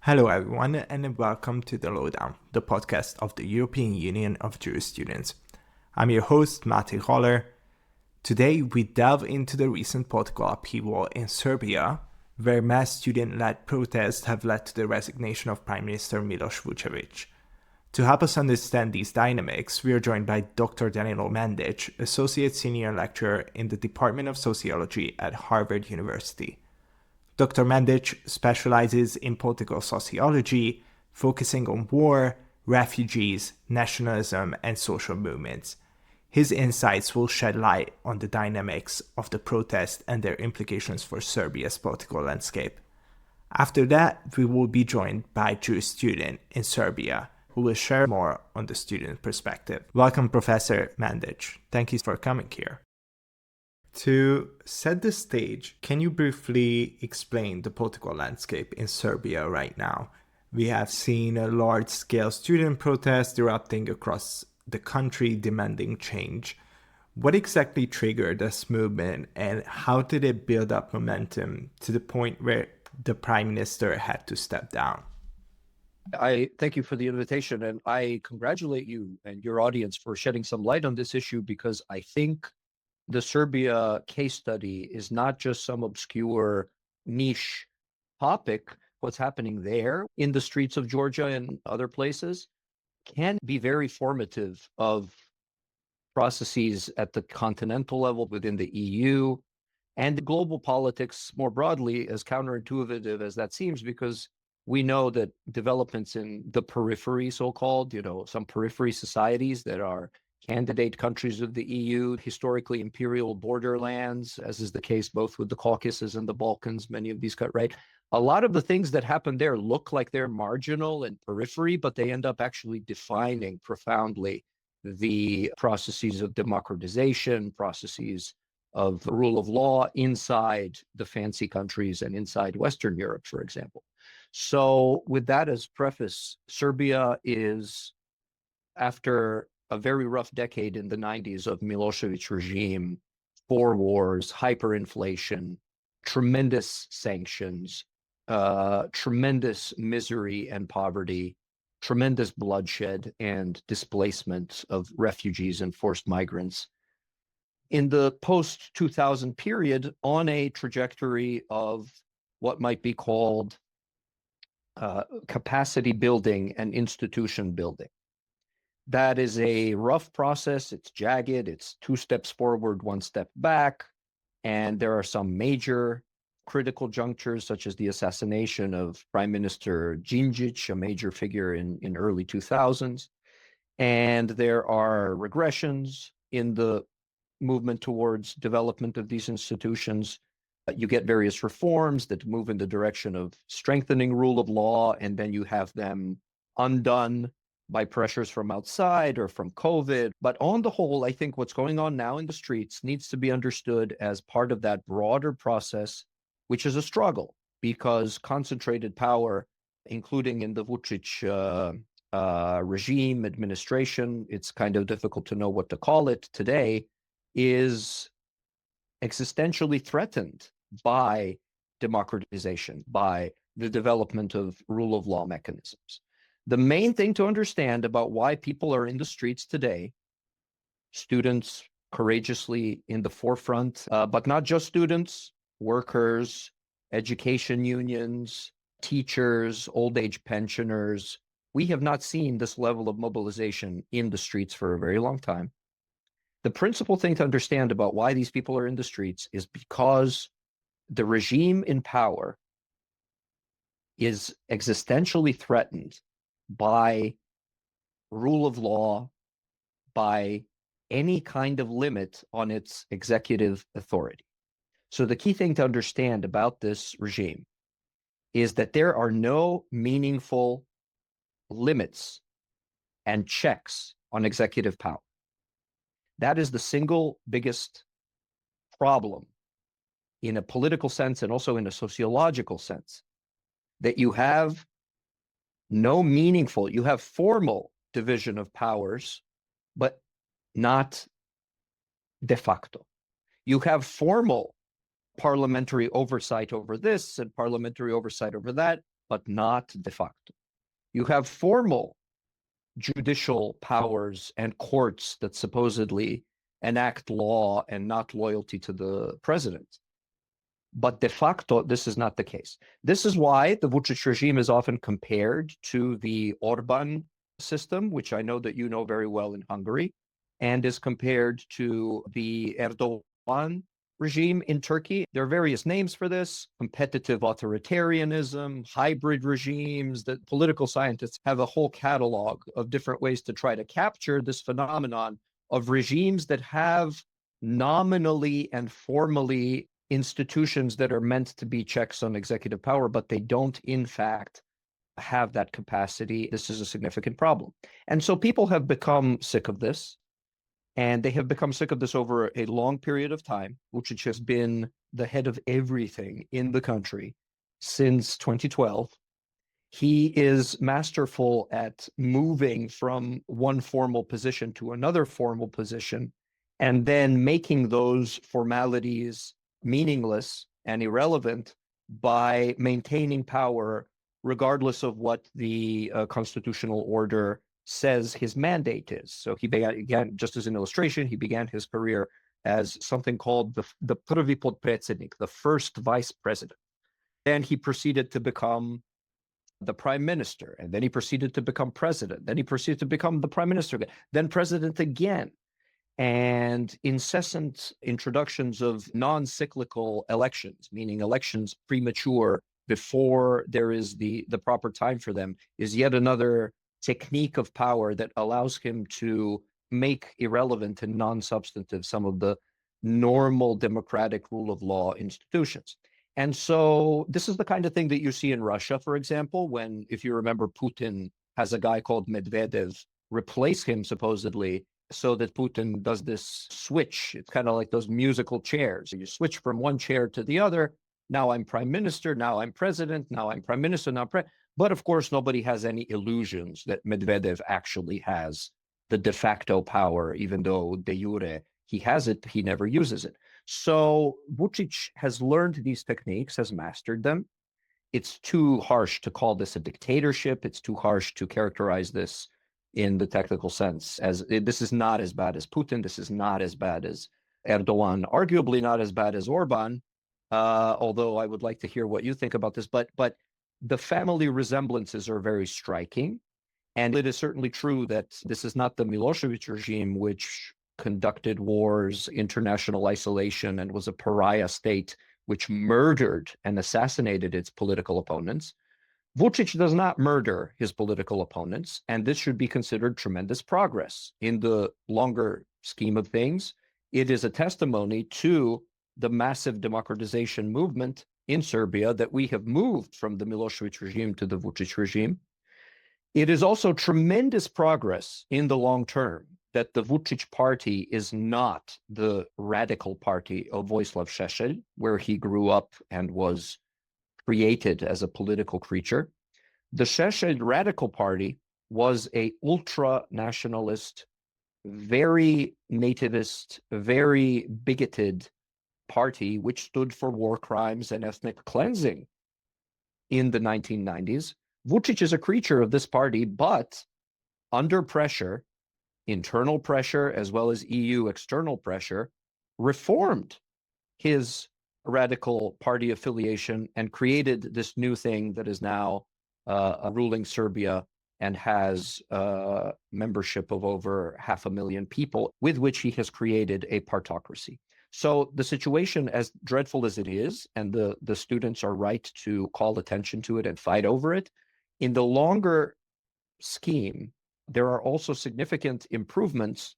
Hello everyone and welcome to the Lowdown, the podcast of the European Union of Jewish Students. I'm your host, Máté Holler. Today we delve into the recent political upheaval in Serbia, where mass student-led protests have led to the resignation of Prime Minister Miloš Vučević. To help us understand these dynamics, we are joined by Dr. Danielo Mandić, Associate Senior Lecturer in the Department of Sociology at Harvard University. Dr. Mandić specializes in political sociology, focusing on war, refugees, nationalism, and social movements. His insights will shed light on the dynamics of the protest and their implications for Serbia's political landscape. After that, we will be joined by a Jewish student in Serbia who will share more on the student perspective. Welcome, Professor Mandić. Thank you for coming here. To set the stage, can you briefly explain the political landscape in Serbia right now? We have seen a large-scale student protest erupting across the country demanding change. What exactly triggered this movement and how did it build up momentum to the point where the Prime Minister had to step down? I thank you for the invitation, and I congratulate you and your audience for shedding some light on this issue, because I think the Serbia case study is not just some obscure niche topic. What's happening there in the streets of Georgia and other places can be very formative of processes at the continental level within the EU and global politics more broadly, as counterintuitive as that seems, because we know that developments in the periphery, so-called, some periphery societies that are candidate countries of the EU, historically imperial borderlands, as is the case both with the Caucasus and the Balkans, many of these right? A lot of the things that happen there look like they're marginal and periphery, but they end up actually defining profoundly the processes of democratization, processes of the rule of law inside the fancy countries and inside Western Europe, for example. So with that as preface, Serbia is, after a very rough decade in the 90s of Milošević regime, 4 wars, hyperinflation, tremendous sanctions, tremendous misery and poverty, tremendous bloodshed and displacement of refugees and forced migrants, in the post-2000 period on a trajectory of what might be called capacity building and institution building. That is a rough process. It's jagged. It's 2 steps forward, 1 step back. And there are some major critical junctures, such as the assassination of Prime Minister Đinđić, a major figure in early 2000s. And there are regressions in the movement towards development of these institutions. You get various reforms that move in the direction of strengthening rule of law, and then you have them undone by pressures from outside or from COVID. But on the whole, I think what's going on now in the streets needs to be understood as part of that broader process, which is a struggle, because concentrated power, including in the Vučić regime, administration, it's kind of difficult to know what to call it today, is existentially threatened by democratization, by the development of rule of law mechanisms. The main thing to understand about why people are in the streets today, students courageously in the forefront, but not just students, workers, education unions, teachers, old age pensioners. We have not seen this level of mobilization in the streets for a very long time. The principal thing to understand about why these people are in the streets is because the regime in power is existentially threatened by rule of law, by any kind of limit on its executive authority. So the key thing to understand about this regime is that there are no meaningful limits and checks on executive power. That is the single biggest problem in a political sense and also in a sociological sense, that you have no meaningful, you have formal division of powers, but not de facto. You have formal parliamentary oversight over this and parliamentary oversight over that, but not de facto. You have formal judicial powers and courts that supposedly enact law and not loyalty to the president. But de facto, this is not the case. This is why the Vučić regime is often compared to the Orban system, which I know that you know very well in Hungary, and is compared to the Erdogan regime in Turkey. There are various names for this: competitive authoritarianism, hybrid regimes. That political scientists have a whole catalog of different ways to try to capture this phenomenon of regimes that have nominally and formally institutions that are meant to be checks on executive power, but they don't in fact have that capacity. This is a significant problem. And so people have become sick of this, and they have become sick of this over a long period of time. Vučić has been the head of everything in the country since 2012. He is masterful at moving from one formal position to another formal position, and then making those formalities meaningless and irrelevant by maintaining power regardless of what the constitutional order says his mandate is. So he began, again, just as an illustration, he began his career as something called the prvi potpredsjednik, the first vice president. Then he proceeded to become the prime minister, and then he proceeded to become president. Then he proceeded to become the prime minister again, then president again. And incessant introductions of non-cyclical elections, meaning elections premature before there is the proper time for them, is yet another technique of power that allows him to make irrelevant and non-substantive some of the normal democratic rule of law institutions. And so this is the kind of thing that you see in Russia, for example, when, if you remember, Putin has a guy called Medvedev replace him supposedly, so that Putin does this switch. It's kind of like those musical chairs. You switch from one chair to the other. Now I'm prime minister, now I'm president, now I'm prime minister, now But of course, nobody has any illusions that Medvedev actually has the de facto power, even though de jure he has it, he never uses it. So Vučić has learned these techniques, has mastered them. It's too harsh to call this a dictatorship. It's too harsh to characterize this in the technical sense, as this is not as bad as Putin. This is not as bad as Erdogan, arguably not as bad as Orban, although I would like to hear what you think about this. But the family resemblances are very striking. And it is certainly true that this is not the Milošević regime, which conducted wars, international isolation, and was a pariah state which murdered and assassinated its political opponents. Vučić does not murder his political opponents, and this should be considered tremendous progress. In the longer scheme of things, it is a testimony to the massive democratization movement in Serbia that we have moved from the Milošević regime to the Vučić regime. It is also tremendous progress in the long term that the Vučić party is not the radical party of Vojislav Šešelj, where he grew up and was created as a political creature. The Šešelj Radical Party was a ultra-nationalist, very nativist, very bigoted party which stood for war crimes and ethnic cleansing in the 1990s. Vučić is a creature of this party, but under pressure, internal pressure as well as EU external pressure, reformed his radical party affiliation and created this new thing that is now ruling Serbia and has membership of over 500,000 people, with which he has created a partocracy. So the situation, as dreadful as it is, and the students are right to call attention to it and fight over it, in the longer scheme, there are also significant improvements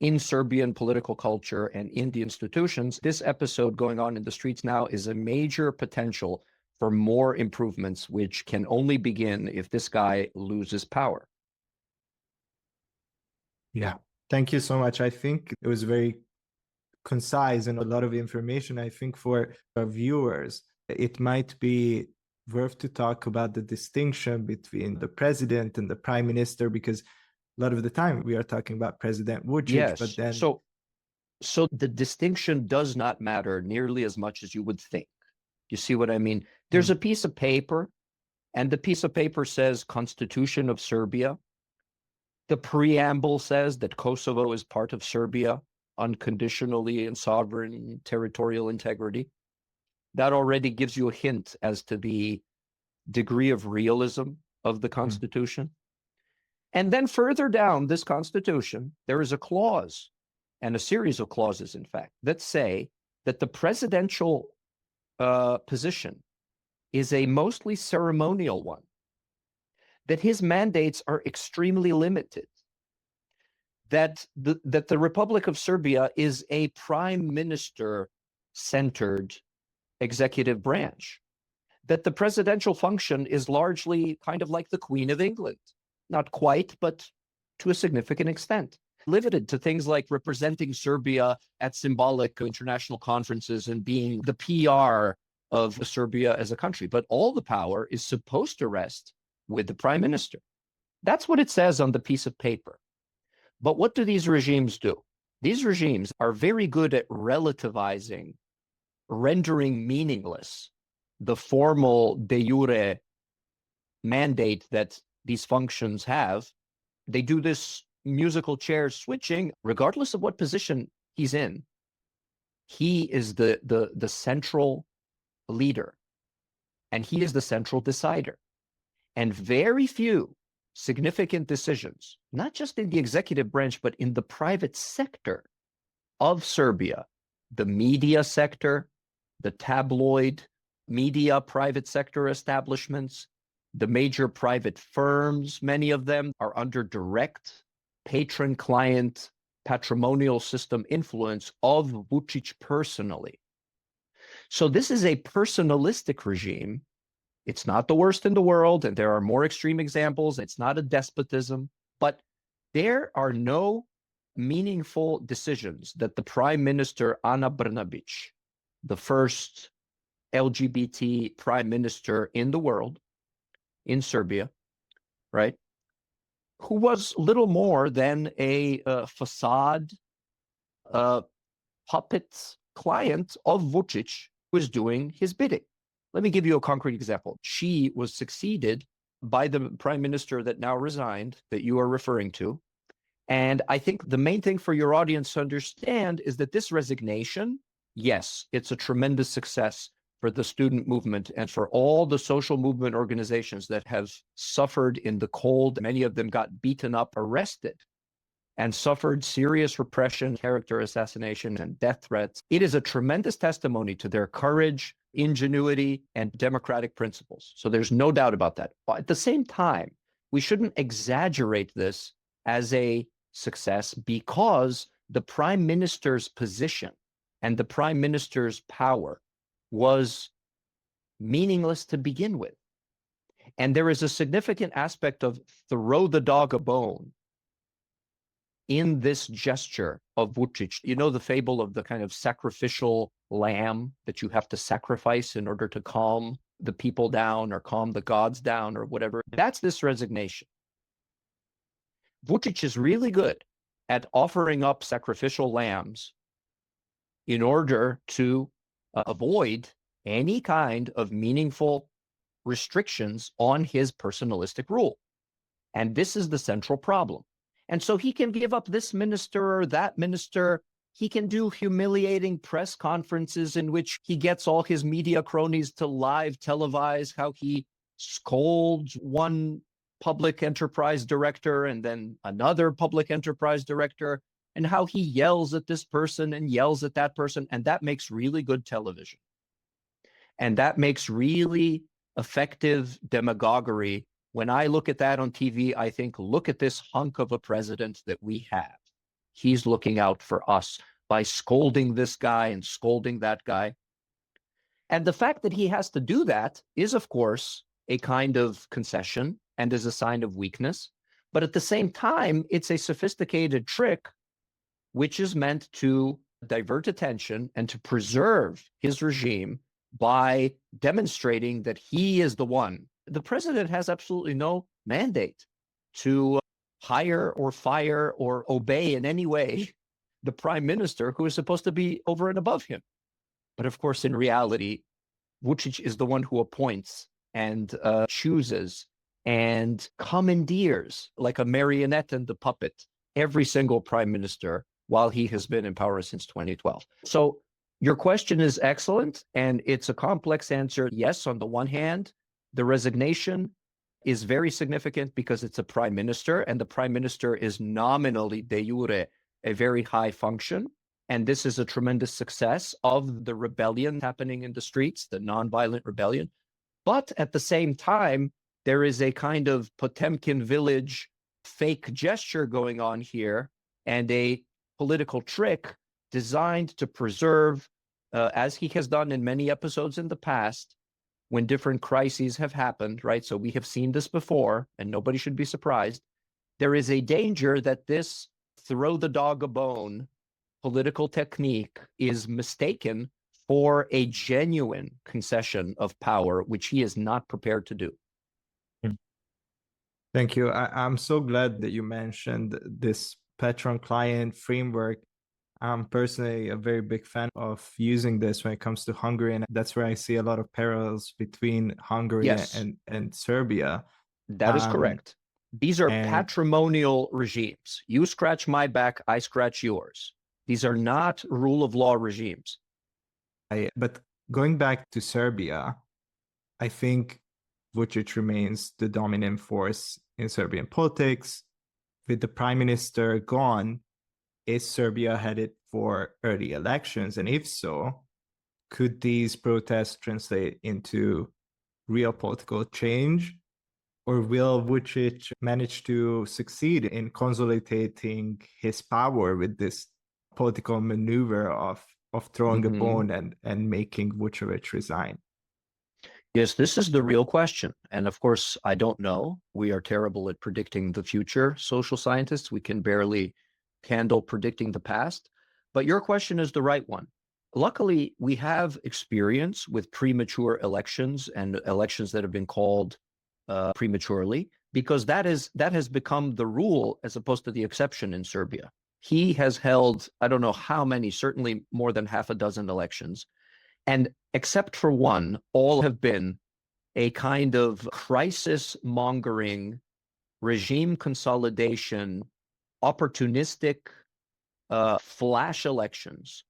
in Serbian political culture and in the institutions. This episode going on in the streets now is a major potential for more improvements, which can only begin if this guy loses power. Yeah, thank you so much. I think it was very concise and a lot of information. I think for our viewers, it might be worth to talk about the distinction between the president and the prime minister, because a lot of the time we are talking about President Vučić, yes. But then... So the distinction does not matter nearly as much as you would think. You see what I mean? There's a piece of paper And the piece of paper says Constitution of Serbia. The preamble says that Kosovo is part of Serbia unconditionally in sovereign territorial integrity. That already gives you a hint as to the degree of realism of the Constitution. And then further down this Constitution, there is a clause, and a series of clauses, in fact, that say that the presidential position is a mostly ceremonial one, that his mandates are extremely limited, that the Republic of Serbia is a prime minister-centered executive branch, that the presidential function is largely kind of like the Queen of England. Not quite, but to a significant extent. Limited to things like representing Serbia at symbolic international conferences and being the PR of Serbia as a country. But all the power is supposed to rest with the prime minister. That's what it says on the piece of paper. But what do these regimes do? These regimes are very good at relativizing, rendering meaningless the formal de jure mandate that these functions have. They do this musical chair switching, regardless of what position he's in. He is the central leader, and he is the central decider. And very few significant decisions, not just in the executive branch, but in the private sector of Serbia, the media sector, the tabloid media private sector establishments, the major private firms, many of them are under direct patron-client patrimonial system influence of Vučić personally. So this is a personalistic regime. It's not the worst in the world, and there are more extreme examples. It's not a despotism, but there are no meaningful decisions that the Prime Minister Ana Brnabić, the first LGBT prime minister in the world, in Serbia, right, who was little more than a facade puppet client of Vučić, was doing his bidding. Let me give you a concrete example. She was succeeded by the prime minister that now resigned, that you are referring to. And I think the main thing for your audience to understand is that this resignation, yes, it's a tremendous success for the student movement and for all the social movement organizations that have suffered in the cold. Many of them got beaten up, arrested, and suffered serious repression, character assassination, and death threats. It is a tremendous testimony to their courage, ingenuity, and democratic principles. So there's no doubt about that. But at the same time, we shouldn't exaggerate this as a success, because the prime minister's position and the prime minister's power was meaningless to begin with. And there is a significant aspect of throw the dog a bone in this gesture of Vučić. You know the fable of the kind of sacrificial lamb that you have to sacrifice in order to calm the people down or calm the gods down or whatever? That's this resignation. Vučić is really good at offering up sacrificial lambs in order to avoid any kind of meaningful restrictions on his personalistic rule. And this is the central problem. And so he can give up this minister or that minister. He can do humiliating press conferences in which he gets all his media cronies to live televise how he scolds one public enterprise director and then another public enterprise director, and how he yells at this person and yells at that person. And that makes really good television. And that makes really effective demagoguery. When I look at that on TV, I think, look at this hunk of a president that we have. He's looking out for us by scolding this guy and scolding that guy. And the fact that he has to do that is, of course, a kind of concession and is a sign of weakness. But at the same time, it's a sophisticated trick which is meant to divert attention and to preserve his regime by demonstrating that he is the one. The president has absolutely no mandate to hire or fire or obey in any way the prime minister, who is supposed to be over and above him. But of course, in reality, Vučić is the one who appoints and chooses and commandeers like a marionette and the puppet every single prime minister while he has been in power since 2012. So your question is excellent, and it's a complex answer. Yes, on the one hand, the resignation is very significant because it's a prime minister, and the prime minister is nominally de jure a very high function. And this is a tremendous success of the rebellion happening in the streets, the nonviolent rebellion. But at the same time, there is a kind of Potemkin village fake gesture going on here, and a political trick designed to preserve, as he has done in many episodes in the past, when different crises have happened, right? So we have seen this before, and nobody should be surprised. There is a danger that this throw the dog a bone political technique is mistaken for a genuine concession of power, which he is not prepared to do. Thank you. I'm so glad that you mentioned this patron-client framework. I'm personally a very big fan of using this when it comes to Hungary, and that's where I see a lot of parallels between Hungary Yes. and Serbia. That is correct. These are patrimonial regimes. You scratch my back, I scratch yours. These are not rule of law regimes. But going back to Serbia, I think Vučić remains the dominant force in Serbian politics. With the prime minister gone, is Serbia headed for early elections? And if so, could these protests translate into real political change? Or will Vučić manage to succeed in consolidating his power with this political maneuver of throwing a bone and making Vučević resign? Yes, this is the real question. And of course, I don't know. We are terrible at predicting the future, social scientists. We can barely handle predicting the past. But your question is the right one. Luckily, we have experience with premature elections and elections that have been called prematurely, because that has become the rule as opposed to the exception in Serbia. He has held, I don't know how many, certainly more than half a dozen elections. And except for one, all have been a kind of crisis mongering, regime consolidation, opportunistic flash elections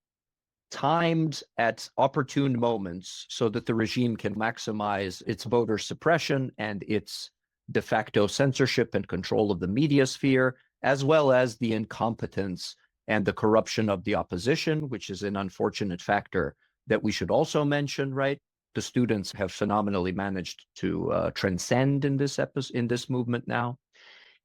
timed at opportune moments so that the regime can maximize its voter suppression and its de facto censorship and control of the media sphere, as well as the incompetence and the corruption of the opposition, which is an unfortunate factor that we should also mention, right? The students have phenomenally managed to transcend in this movement now.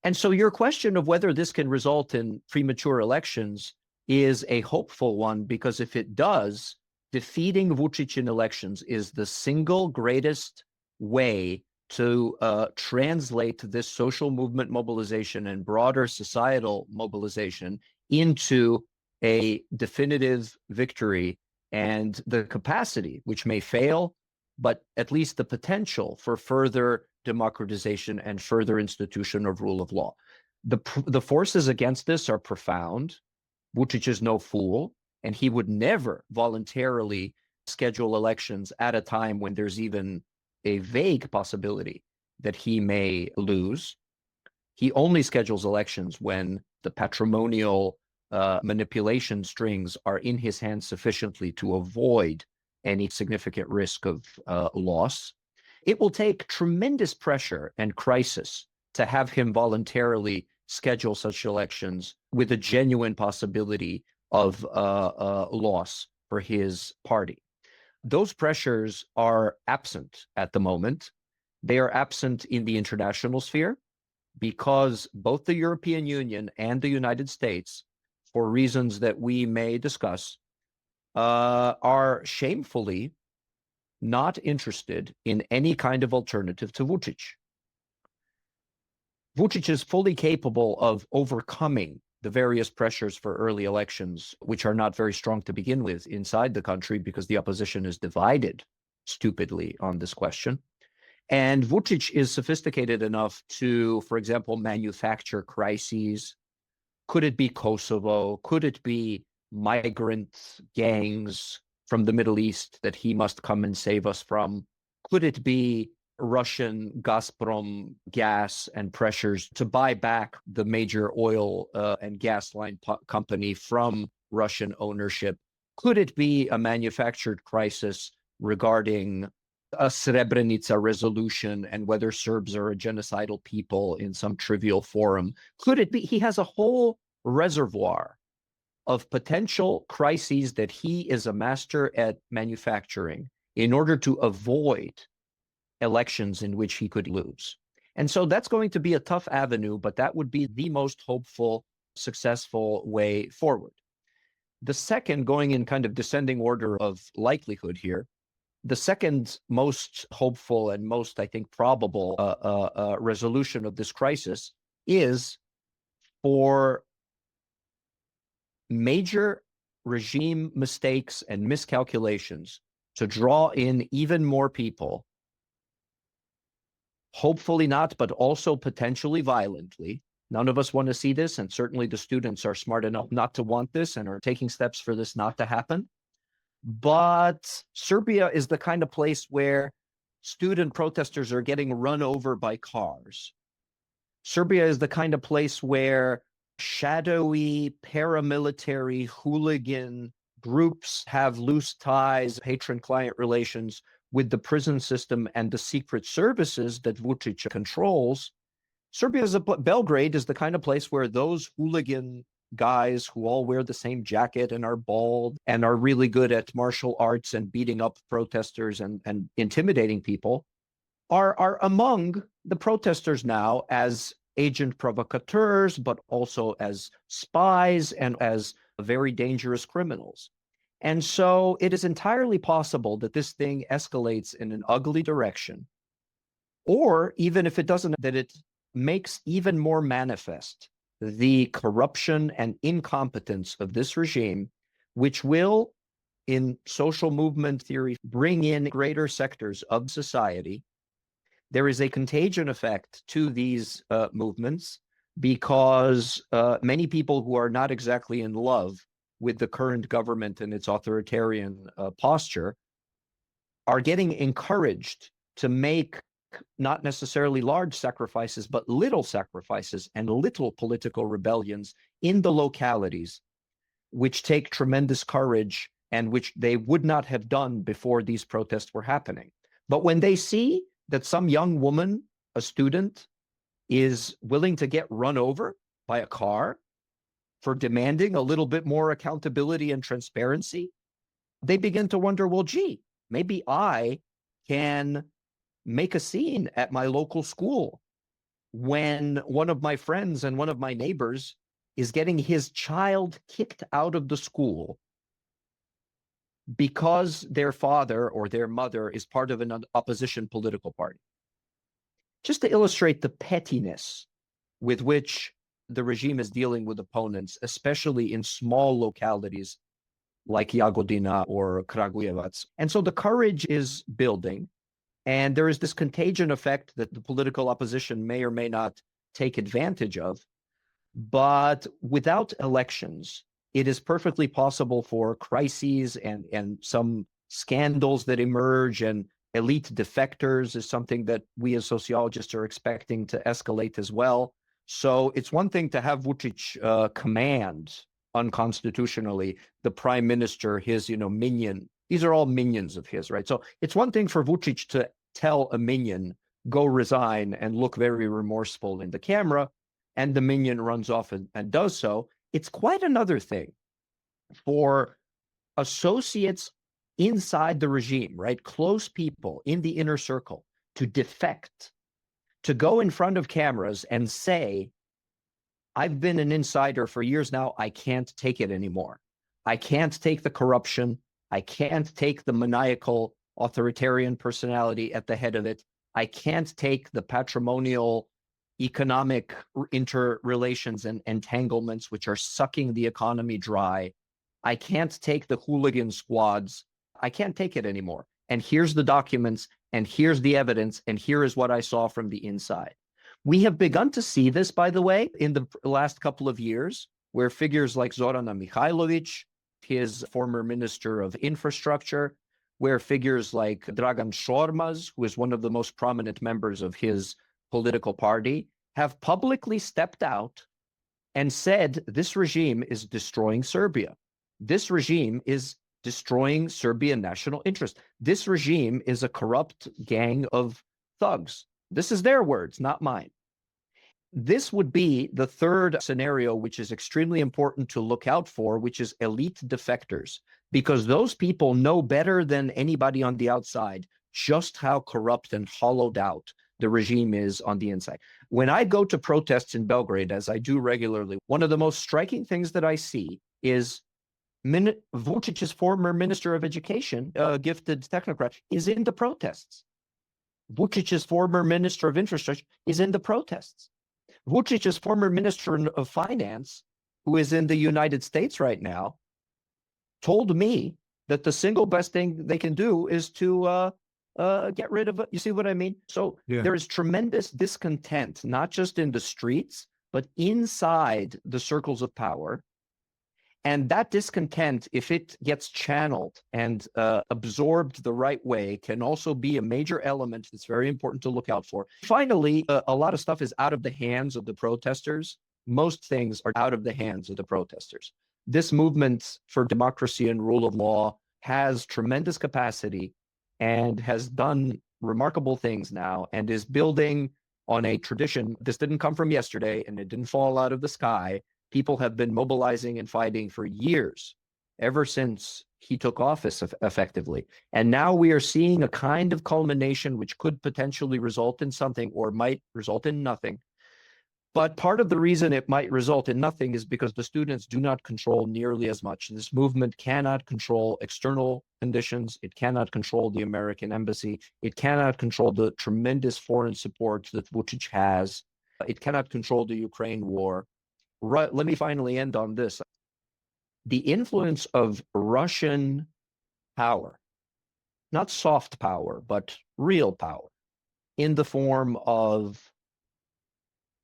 And so your question of whether this can result in premature elections is a hopeful one, because if it does, defeating Vučić in elections is the single greatest way to translate this social movement mobilization and broader societal mobilization into a definitive victory, and the capacity, which may fail, but at least the potential for further democratization and further institution of rule of law. The forces against this are profound. Vučić is no fool, and he would never voluntarily schedule elections at a time when there's even a vague possibility that he may lose. He only schedules elections when the patrimonial manipulation strings are in his hands sufficiently to avoid any significant risk of loss. It will take tremendous pressure and crisis to have him voluntarily schedule such elections with a genuine possibility of loss for his party. Those pressures are absent at the moment. They are absent in the international sphere because both the European Union and the United States, for reasons that we may discuss, are shamefully not interested in any kind of alternative to Vučić. Vučić is fully capable of overcoming the various pressures for early elections, which are not very strong to begin with inside the country because the opposition is divided stupidly on this question. And Vučić is sophisticated enough to, for example, manufacture crises. Could it be Kosovo? Could it be migrant gangs from the Middle East that he must come and save us from? Could it be Russian Gazprom gas and pressures to buy back the major oil and gas line company from Russian ownership? Could it be a manufactured crisis regarding a Srebrenica resolution and whether Serbs are a genocidal people in some trivial forum? Could it be? He has a whole reservoir of potential crises that he is a master at manufacturing in order to avoid elections in which he could lose. And so that's going to be a tough avenue, but that would be the most hopeful, successful way forward. The second, going in kind of descending order of likelihood here, the second most hopeful and most, I think, probable resolution of this crisis is for major regime mistakes and miscalculations to draw in even more people, hopefully not, but also potentially violently. None of us want to see this, and certainly the students are smart enough not to want this and are taking steps for this not to happen. But Serbia is the kind of place where student protesters are getting run over by cars. Serbia is the kind of place where shadowy paramilitary hooligan groups have loose ties, patron-client relations with the prison system and the secret services that Vučić controls. Belgrade is the kind of place where those hooligan guys who all wear the same jacket and are bald and are really good at martial arts and beating up protesters and intimidating people are among the protesters now as agent provocateurs, but also as spies and as very dangerous criminals. And so it is entirely possible that this thing escalates in an ugly direction, or even if it doesn't, that it makes even more manifest the corruption and incompetence of this regime, which will, in social movement theory, bring in greater sectors of society. There is a contagion effect to these movements because many people who are not exactly in love with the current government and its authoritarian posture are getting encouraged to make not necessarily large sacrifices, but little sacrifices and little political rebellions in the localities, which take tremendous courage and which they would not have done before these protests were happening. But when they see that some young woman, a student, is willing to get run over by a car for demanding a little bit more accountability and transparency, they begin to wonder, well, gee, maybe I can make a scene at my local school when one of my friends and one of my neighbors is getting his child kicked out of the school because their father or their mother is part of an opposition political party. Just to illustrate the pettiness with which the regime is dealing with opponents, especially in small localities like Jagodina or Kragujevac. And so the courage is building, and there is this contagion effect that the political opposition may or may not take advantage of. But without elections, it is perfectly possible for crises and some scandals that emerge, and elite defectors is something that we as sociologists are expecting to escalate as well. So it's one thing to have Vučić command unconstitutionally the prime minister, his minion. These are all minions of his, right? So it's one thing for Vučić to tell a minion, go resign and look very remorseful in the camera, and the minion runs off and does so. It's quite another thing for associates inside the regime, right? Close people in the inner circle to defect, to go in front of cameras and say, I've been an insider for years now. I can't take it anymore. I can't take the corruption. I can't take the maniacal authoritarian personality at the head of it. I can't take the patrimonial economic interrelations and entanglements which are sucking the economy dry. I can't take the hooligan squads. I can't take it anymore. And here's the documents, and here's the evidence, and here is what I saw from the inside. We have begun to see this, by the way, in the last couple of years, where figures like Zorana Mihajlović, his former minister of infrastructure, where figures like Dragan Šormaz, who is one of the most prominent members of his political party, have publicly stepped out and said this regime is destroying Serbia. This regime is destroying Serbian national interest. This regime is a corrupt gang of thugs. This is their words, not mine. This would be the third scenario, which is extremely important to look out for, which is elite defectors, because those people know better than anybody on the outside just how corrupt and hollowed out the regime is on the inside. When I go to protests in Belgrade, as I do regularly, one of the most striking things that I see is Vučeć's former Minister of Education, gifted technocrat, is in the protests. Vučeć's former Minister of Infrastructure is in the protests. Vučeć's former Minister of Finance, who is in the United States right now, told me that the single best thing they can do is to get rid of it. You see what I mean? So there is tremendous discontent, not just in the streets, but inside the circles of power. And that discontent, if it gets channeled and absorbed the right way, can also be a major element that's very important to look out for. Finally, a lot of stuff is out of the hands of the protesters. Most things are out of the hands of the protesters. This movement for democracy and rule of law has tremendous capacity and has done remarkable things now and is building on a tradition. This didn't come from yesterday and it didn't fall out of the sky. People have been mobilizing and fighting for years, ever since he took office effectively. And now we are seeing a kind of culmination which could potentially result in something or might result in nothing. But part of the reason it might result in nothing is because the students do not control nearly as much. This movement cannot control external conditions. It cannot control the American embassy. It cannot control the tremendous foreign support that Vučić has. It cannot control the Ukraine war. Let me finally end on this. The influence of Russian power, not soft power, but real power, in the form of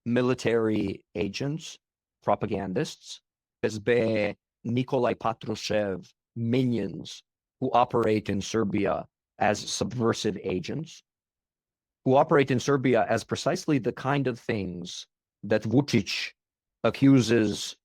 military agents, propagandists, SB, Nikolai Patrushev, minions who operate in Serbia as subversive agents, who operate in Serbia as precisely the kind of things that Vučić accuses,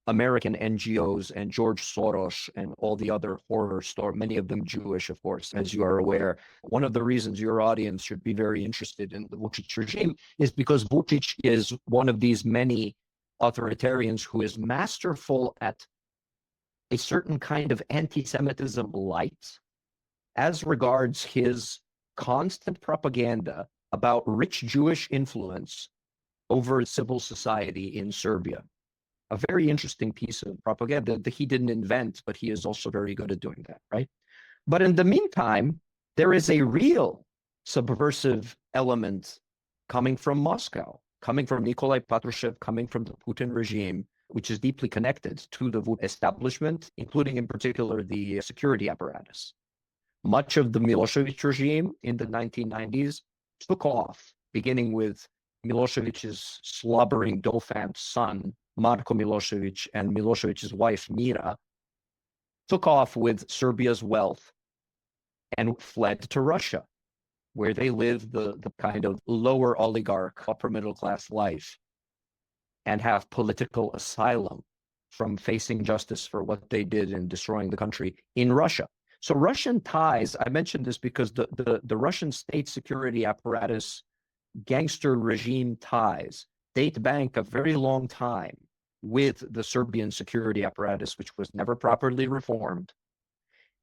American NGOs and George Soros and all the other horror stories, many of them Jewish, of course, as you are aware. One of the reasons your audience should be very interested in the Vučić regime is because Vučić is one of these many authoritarians who is masterful at a certain kind of anti-Semitism light as regards his constant propaganda about rich Jewish influence over civil society in Serbia. A very interesting piece of propaganda that he didn't invent, but he is also very good at doing that, right? But in the meantime, there is a real subversive element coming from Moscow, coming from Nikolai Patrushev, coming from the Putin regime, which is deeply connected to the establishment, including in particular the security apparatus. Much of the Milošević regime in the 1990s took off, beginning with Milošević's slobbering Dauphin's son, Marko Milošević, and Milošević's wife, Mira, took off with Serbia's wealth and fled to Russia, where they lived the kind of lower oligarch, upper middle class life, and have political asylum from facing justice for what they did in destroying the country in Russia. So Russian ties, I mentioned this because the Russian state security apparatus gangster regime ties date back a very long time with the Serbian security apparatus, which was never properly reformed,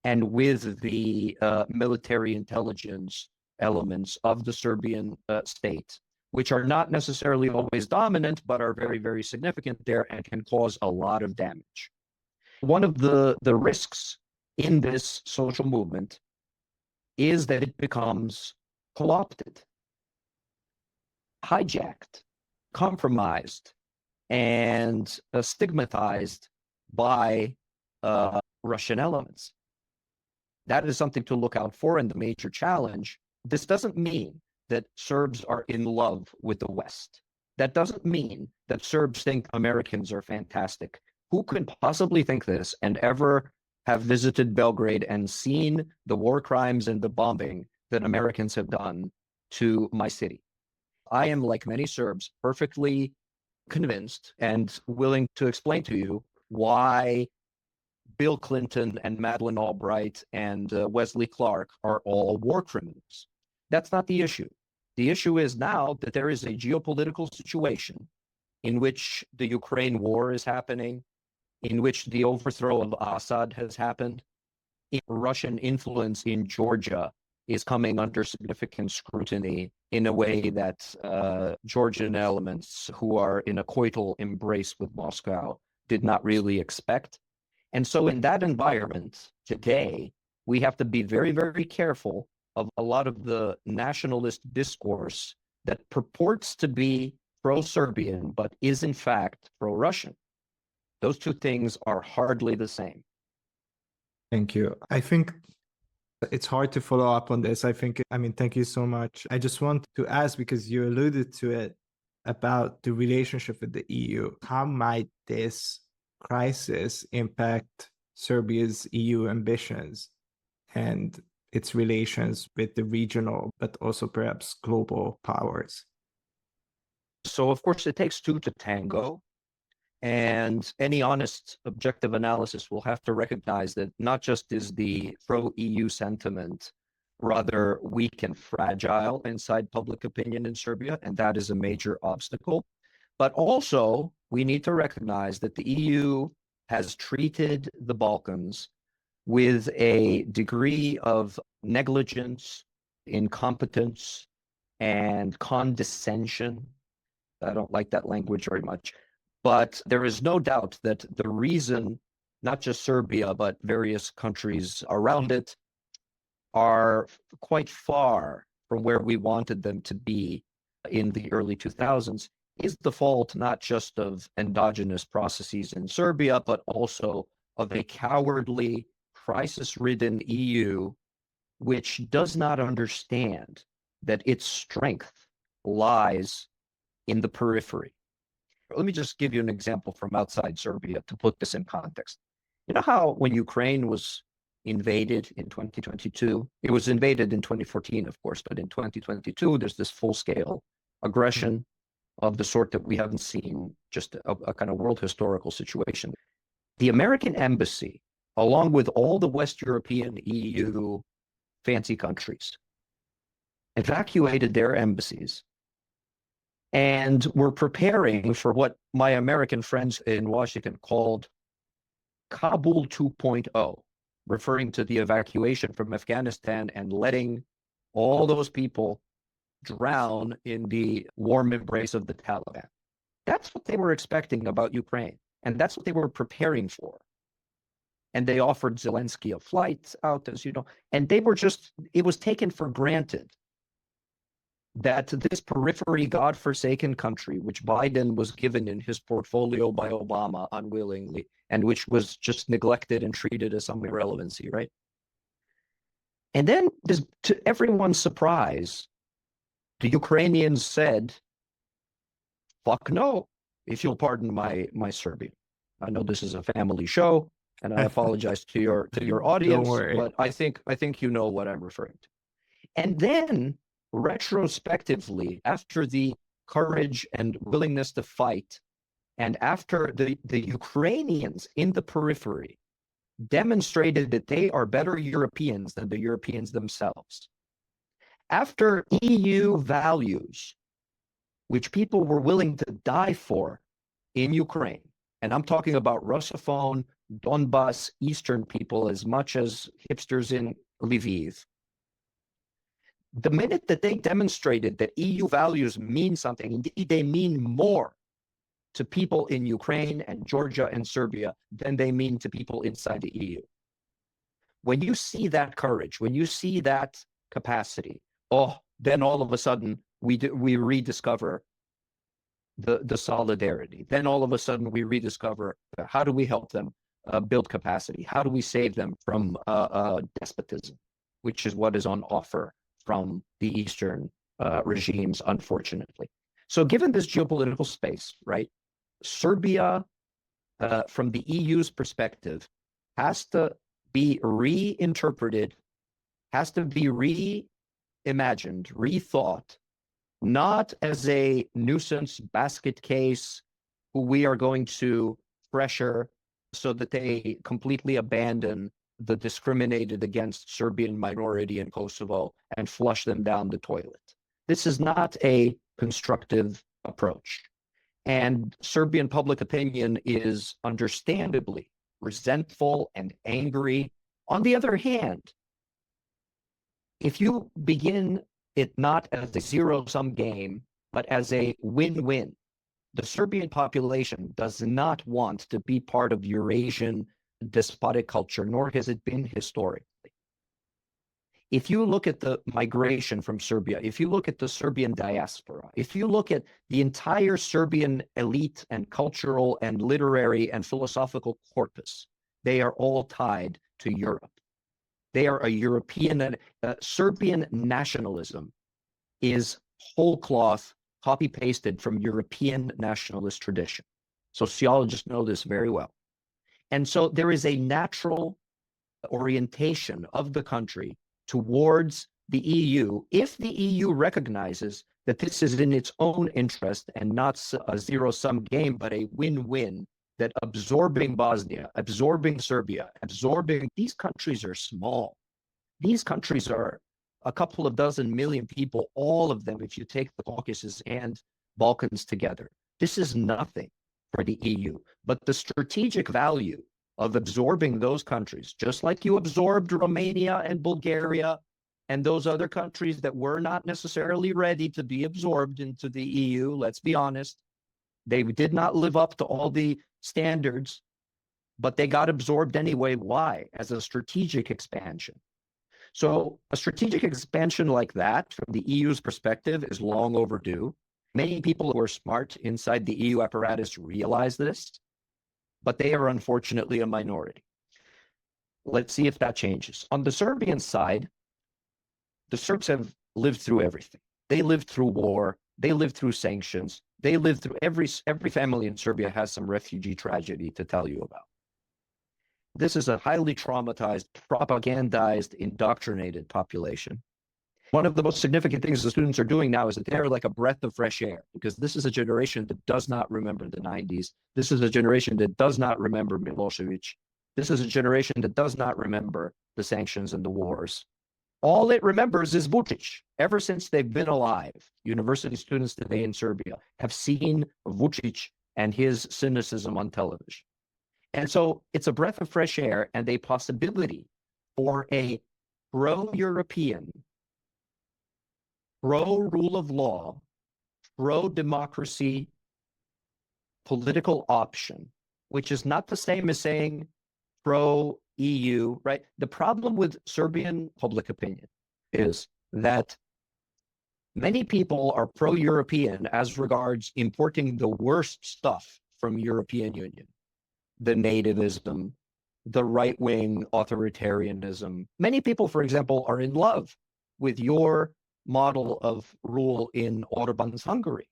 and with the military intelligence elements of the Serbian state, which are not necessarily always dominant, but are very, very significant there and can cause a lot of damage. One of the risks in this social movement is that it becomes co-opted, hijacked, compromised, and stigmatized by Russian elements. That is something to look out for, and the major challenge. This doesn't mean that Serbs are in love with the West. That doesn't mean that Serbs think Americans are fantastic. Who could possibly think this and ever have visited Belgrade and seen the war crimes and the bombing that Americans have done to my city. I am, like many Serbs, perfectly convinced and willing to explain to you why Bill Clinton and Madeleine Albright and Wesley Clark are all war criminals. That's not the issue. The issue is now that there is a geopolitical situation in which the Ukraine war is happening, in which the overthrow of Assad has happened, Russian influence in Georgia is coming under significant scrutiny in a way that Georgian elements who are in a coital embrace with Moscow did not really expect. And so in that environment today, we have to be very, very careful of a lot of the nationalist discourse that purports to be pro-Serbian, but is in fact pro-Russian. Those two things are hardly the same. Thank you. I think it's hard to follow up on this. Thank you so much. I just want to ask, because you alluded to it, about the relationship with the EU. How might this crisis impact Serbia's EU ambitions and its relations with the regional, but also perhaps global powers? So, of course, it takes two to tango. And any honest, objective analysis will have to recognize that not just is the pro-EU sentiment rather weak and fragile inside public opinion in Serbia, and that is a major obstacle, but also we need to recognize that the EU has treated the Balkans with a degree of negligence, incompetence, and condescension. I don't like that language very much. But there is no doubt that the reason, not just Serbia, but various countries around it, are quite far from where we wanted them to be in the early 2000s, is the fault not just of endogenous processes in Serbia, but also of a cowardly, crisis-ridden EU, which does not understand that its strength lies in the periphery. Let me just give you an example from outside Serbia to put this in context. You know how when Ukraine was invaded in 2022, it was invaded in 2014, of course, but in 2022, there's this full-scale aggression of the sort that we haven't seen, just a kind of world historical situation. The American embassy, along with all the West European EU fancy countries, evacuated their embassies and were preparing for what my American friends in Washington called Kabul 2.0, referring to the evacuation from Afghanistan and letting all those people drown in the warm embrace of the Taliban. That's what they were expecting about Ukraine, and that's what they were preparing for. And they offered Zelensky a flight out, as you know, and they were just, it was taken for granted that this periphery, God-forsaken country, which Biden was given in his portfolio by Obama unwillingly, and which was just neglected and treated as some irrelevancy, right? And then, to everyone's surprise, the Ukrainians said, fuck no, if you'll pardon my Serbian. I know this is a family show, and I apologize to your audience, but I think you know what I'm referring to. And then, retrospectively, after the courage and willingness to fight, and after the Ukrainians in the periphery demonstrated that they are better Europeans than the Europeans themselves, after EU values, which people were willing to die for in Ukraine, and I'm talking about Russophone, Donbas, Eastern people as much as hipsters in Lviv, the minute that they demonstrated that EU values mean something, indeed they mean more to people in Ukraine and Georgia and Serbia than they mean to people inside the EU. When you see that courage, when you see that capacity, then all of a sudden we rediscover the solidarity. Then all of a sudden we rediscover how do we help them build capacity? How do we save them from despotism, which is what is on offer from the Eastern regimes, unfortunately. So given this geopolitical space, right, Serbia, from the EU's perspective, has to be reinterpreted, has to be reimagined, rethought, not as a nuisance basket case who we are going to pressure so that they completely abandon the discriminated against Serbian minority in Kosovo and flush them down the toilet. This is not a constructive approach. And Serbian public opinion is understandably resentful and angry. On the other hand, if you begin it not as a zero-sum game, but as a win-win, the Serbian population does not want to be part of Eurasian despotic culture, nor has it been historically. If you look at the migration from Serbia, if you look at the Serbian diaspora, if you look at the entire Serbian elite and cultural and literary and philosophical corpus, they are all tied to Europe. They are a European, Serbian nationalism is whole cloth, copy-pasted from European nationalist tradition. Sociologists know this very well. And so there is a natural orientation of the country towards the EU if the EU recognizes that this is in its own interest and not a zero-sum game, but a win-win, that absorbing Bosnia, absorbing Serbia, absorbing, these countries are small. These countries are a couple of dozen million people, all of them, if you take the Caucasus and Balkans together. This is nothing for the EU, but the strategic value of absorbing those countries, just like you absorbed Romania and Bulgaria and those other countries that were not necessarily ready to be absorbed into the EU, let's be honest. They did not live up to all the standards, but they got absorbed anyway. Why? As a strategic expansion. So a strategic expansion like that, from the EU's perspective, is long overdue. Many people who are smart inside the EU apparatus realize this, but they are unfortunately a minority. Let's see if that changes. On the Serbian side, the Serbs have lived through everything. They lived through war. They lived through sanctions. They lived through every family in Serbia has some refugee tragedy to tell you about. This is a highly traumatized, propagandized, indoctrinated population. One of the most significant things the students are doing now is that they're like a breath of fresh air, because this is a generation that does not remember the 90s. This is a generation that does not remember Milošević. This is a generation that does not remember the sanctions and the wars. All it remembers is Vučić. Ever since they've been alive, university students today in Serbia have seen Vučić and his cynicism on television. And so it's a breath of fresh air and a possibility for a pro-European, pro-rule of law, pro-democracy political option, which is not the same as saying pro-EU, right? The problem with Serbian public opinion is that many people are pro-European as regards importing the worst stuff from European Union. The nativism, the right-wing authoritarianism. Many people, for example, are in love with your model of rule in Orban's Hungary.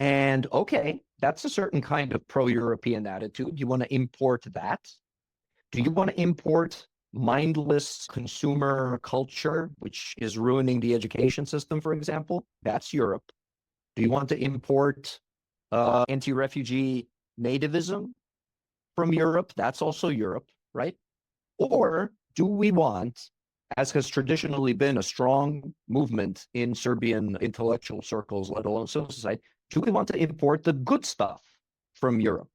And okay, that's a certain kind of pro-European attitude. You want to import that? Do you want to import mindless consumer culture, which is ruining the education system, for example? That's Europe. Do you want to import anti-refugee nativism from Europe? That's also Europe, right? Or do we want, as has traditionally been a strong movement in Serbian intellectual circles, let alone civil society, do we want to import the good stuff from Europe?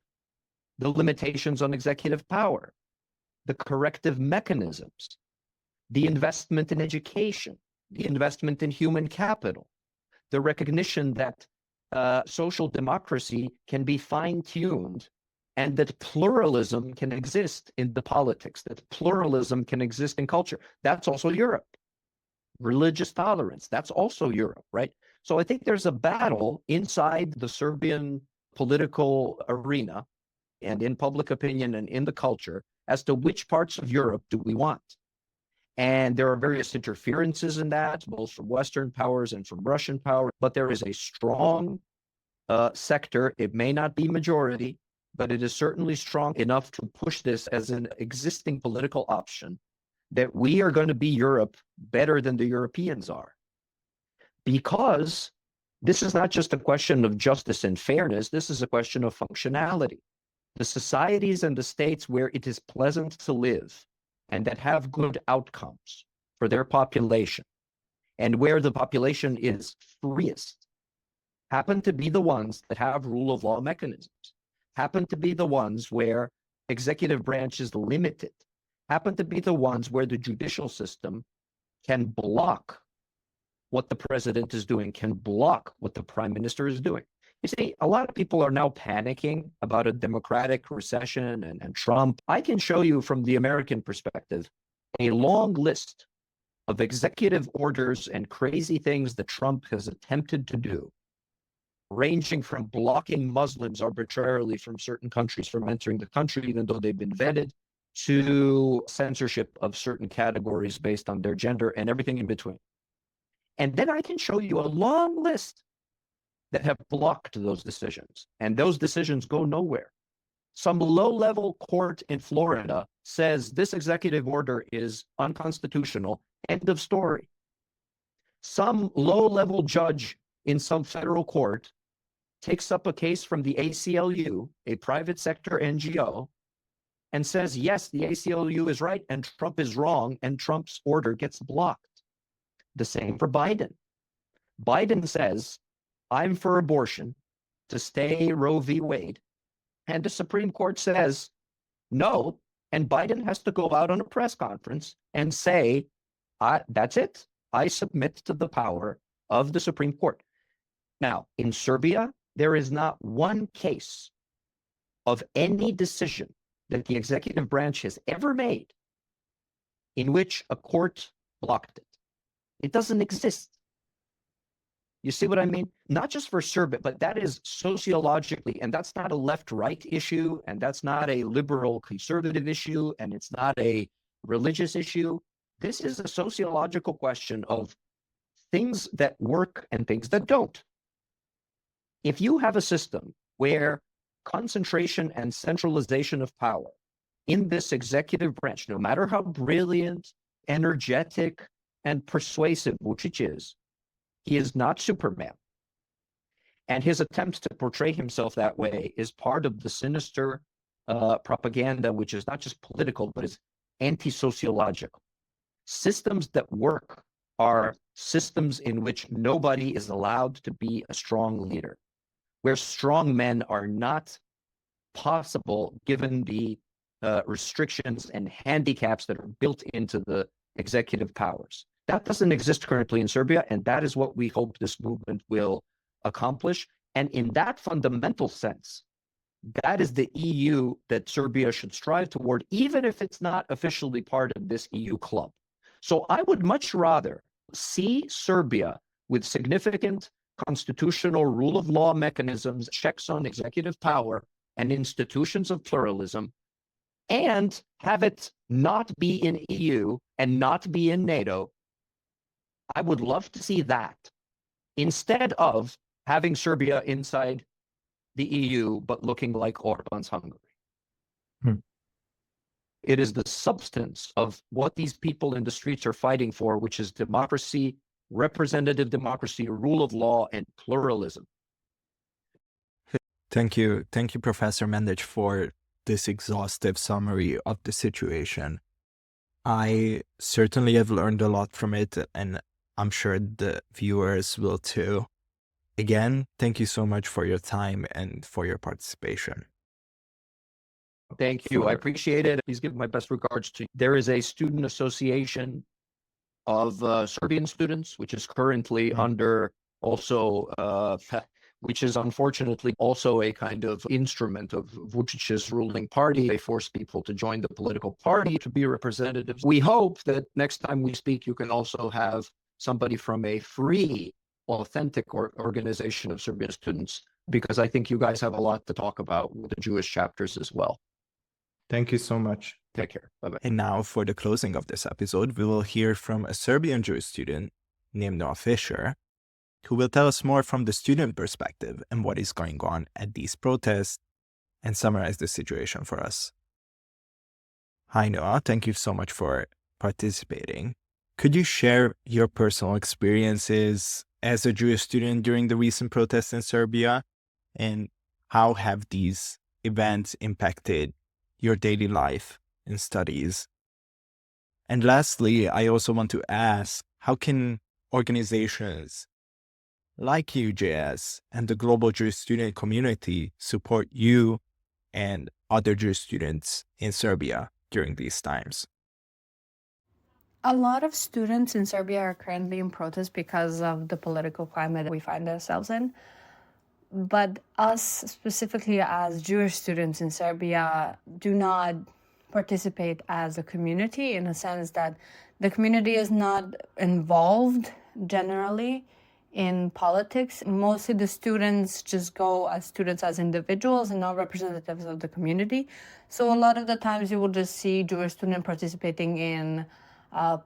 The limitations on executive power, the corrective mechanisms, the investment in education, the investment in human capital, the recognition that social democracy can be fine-tuned and that pluralism can exist in the politics, that pluralism can exist in culture. That's also Europe. Religious tolerance, that's also Europe, right? So I think there's a battle inside the Serbian political arena and in public opinion and in the culture as to which parts of Europe do we want. And there are various interferences in that, both from Western powers and from Russian power, but there is a strong sector, it may not be majority, but it is certainly strong enough to push this as an existing political option that we are going to be Europe better than the Europeans are. Because this is not just a question of justice and fairness, this is a question of functionality. The societies and the states where it is pleasant to live and that have good outcomes for their population and where the population is freest happen to be the ones that have rule of law mechanisms, happen to be the ones where executive branch is limited, happen to be the ones where the judicial system can block what the president is doing, can block what the prime minister is doing. You see, a lot of people are now panicking about a democratic recession and Trump. I can show you from the American perspective a long list of executive orders and crazy things that Trump has attempted to do, ranging from blocking Muslims arbitrarily from certain countries from entering the country, even though they've been vetted, to censorship of certain categories based on their gender and everything in between. And then I can show you a long list that have blocked those decisions, and those decisions go nowhere. Some low-level court in Florida says this executive order is unconstitutional, end of story. Some low-level judge in some federal court takes up a case from the ACLU, a private sector NGO, and says, yes, the ACLU is right and Trump is wrong, and Trump's order gets blocked. The same for Biden. Biden says, I'm for abortion, to stay Roe v. Wade, and the Supreme Court says no, and Biden has to go out on a press conference and say, that's it. I submit to the power of the Supreme Court. Now, in Serbia, there is not one case of any decision that the executive branch has ever made in which a court blocked it. It doesn't exist. You see what I mean? Not just for Serbia, but that is sociologically, and that's not a left-right issue, and that's not a liberal-conservative issue, and it's not a religious issue. This is a sociological question of things that work and things that don't. If you have a system where concentration and centralization of power in this executive branch, no matter how brilliant, energetic, and persuasive Vučić is, he is not Superman. And his attempt to portray himself that way is part of the sinister propaganda, which is not just political, but is anti-sociological. Systems that work are systems in which nobody is allowed to be a strong leader, where strong men are not possible given the restrictions and handicaps that are built into the executive powers. That doesn't exist currently in Serbia, and that is what we hope this movement will accomplish. And in that fundamental sense, that is the EU that Serbia should strive toward, even if it's not officially part of this EU club. So I would much rather see Serbia with significant constitutional rule of law mechanisms, checks on executive power, and institutions of pluralism, and have it not be in EU and not be in NATO. I would love to see that instead of having Serbia inside the EU, but looking like Orban's Hungary. It is the substance of what these people in the streets are fighting for, which is democracy, representative democracy, rule of law, and pluralism. Thank you, Professor Mandić, for this exhaustive summary of the situation. I certainly have learned a lot from it, and I'm sure the viewers will too. Again, thank you so much for your time and for your participation. Thank you. I appreciate it. Please give my best regards to you. There is a student association of Serbian students, which is currently under also, which is unfortunately also a kind of instrument of Vučić's ruling party. They force people to join the political party to be representatives. We hope that next time we speak, you can also have somebody from a free, authentic organization of Serbian students, because I think you guys have a lot to talk about with the Jewish chapters as well. Thank you so much. Take care. Bye-bye. And now for the closing of this episode, we will hear from a Serbian Jewish student named Noa Fisher, who will tell us more from the student perspective and what is going on at these protests and summarize the situation for us. Hi, Noa. Thank you so much for participating. Could you share your personal experiences as a Jewish student during the recent protests in Serbia? And how have these events impacted your daily life and studies? And lastly, I also want to ask, how can organizations like UJS and the global Jewish student community support you and other Jewish students in Serbia during these times? A lot of students in Serbia are currently in protest because of the political climate we find ourselves in. But us specifically as Jewish students in Serbia do not participate as a community, in a sense that the community is not involved generally in politics. Mostly the students just go as students as individuals and not representatives of the community. So a lot of the times you will just see Jewish students participating in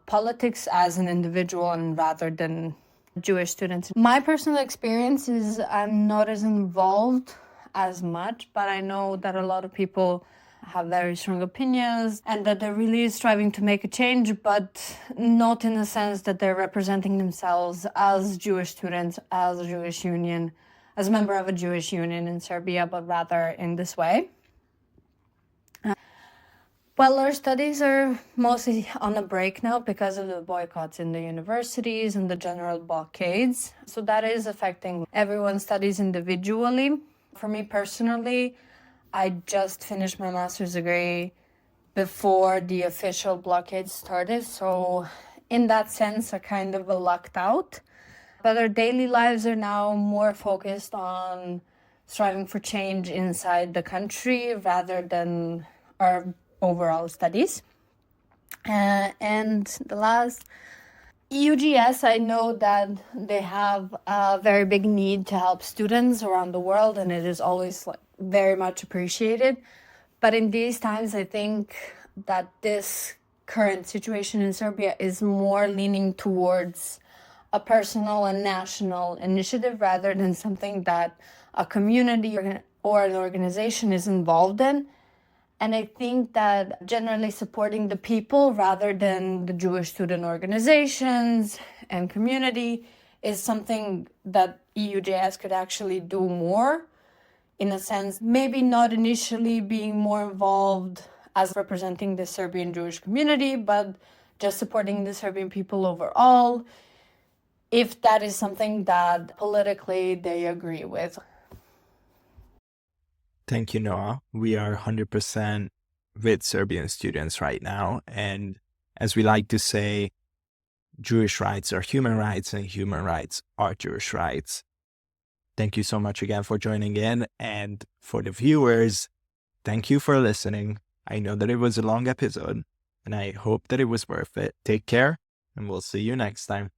politics as an individual and rather than Jewish students. My personal experience is I'm not as involved as much, but I know that a lot of people have very strong opinions and that they're really striving to make a change, but not in the sense that they're representing themselves as Jewish students, as a Jewish union, as a member of a Jewish union in Serbia, but rather in this way. Well, our studies are mostly on a break now because of the boycotts in the universities and the general blockades. So that is affecting everyone's studies individually. For me personally, I just finished my master's degree before the official blockade started. So in that sense, I kind of lucked out. But our daily lives are now more focused on striving for change inside the country rather than our overall studies. And the last, UGS, I know that they have a very big need to help students around the world, and it is always very much appreciated. But in these times, I think that this current situation in Serbia is more leaning towards a personal and national initiative rather than something that a community or an organization is involved in. And I think that generally supporting the people rather than the Jewish student organizations and community is something that EUJS could actually do more, in a sense, maybe not initially being more involved as representing the Serbian Jewish community, but just supporting the Serbian people overall, if that is something that politically they agree with. Thank you, Noa. We are 100% with Serbian students right now. And as we like to say, Jewish rights are human rights and human rights are Jewish rights. Thank you so much again for joining in. And for the viewers, thank you for listening. I know that it was a long episode and I hope that it was worth it. Take care and we'll see you next time.